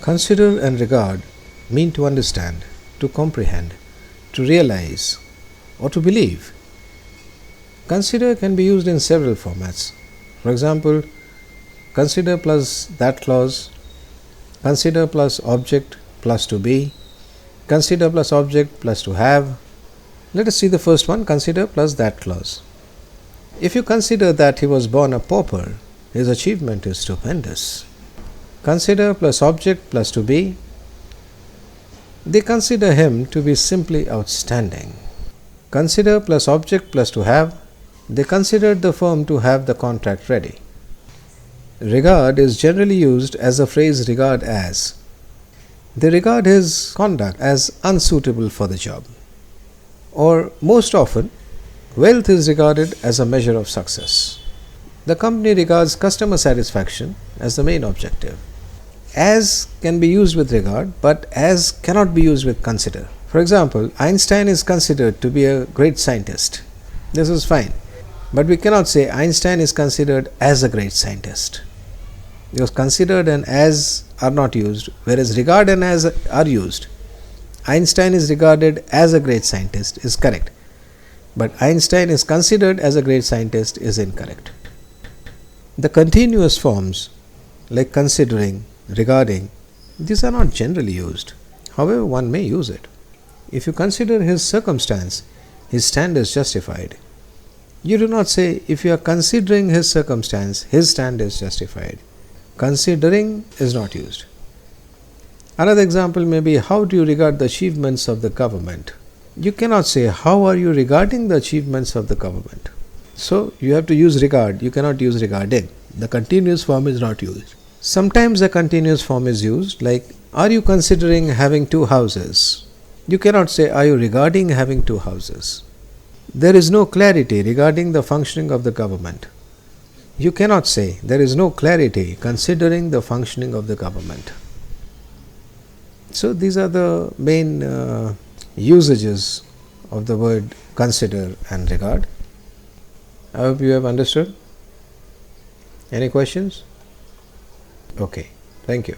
Consider and regard mean to understand, to comprehend, to realize, or to believe. Consider can be used in several formats. For example, consider plus that clause, consider plus object plus to be, consider plus object plus to have. Let us see the first one, consider plus that clause. If you consider that he was born a pauper, his achievement is stupendous. Consider plus object plus to be, they consider him to be simply outstanding. Consider plus object plus to have, they considered the firm to have the contract ready. Regard is generally used as a phrase regard as. They regard his conduct as unsuitable for the job. Or most often, wealth is regarded as a measure of success. The company regards customer satisfaction as the main objective. As can be used with regard, but as cannot be used with consider. For example, Einstein is considered to be a great scientist. This is fine, but we cannot say Einstein is considered as a great scientist. Because considered and as are not used, whereas regard and as are used. Einstein is regarded as a great scientist is correct, but Einstein is considered as a great scientist is incorrect. The continuous forms like considering, regarding, these are not generally used. However, one may use it. If you consider his circumstance, his stand is justified. You do not say, if you are considering his circumstance, his stand is justified. Considering is not used. Another example may be, how do you regard the achievements of the government? You cannot say, how are you regarding the achievements of the government? So, you have to use regard, you cannot use regarding. The continuous form is not used. Sometimes a continuous form is used, like, are you considering having 2 houses? You cannot say, are you regarding having 2 houses? There is no clarity regarding the functioning of the government. You cannot say, there is no clarity considering the functioning of the government. So, these are the main usages of the word consider and regard. I hope you have understood. Any questions? Okay, thank you.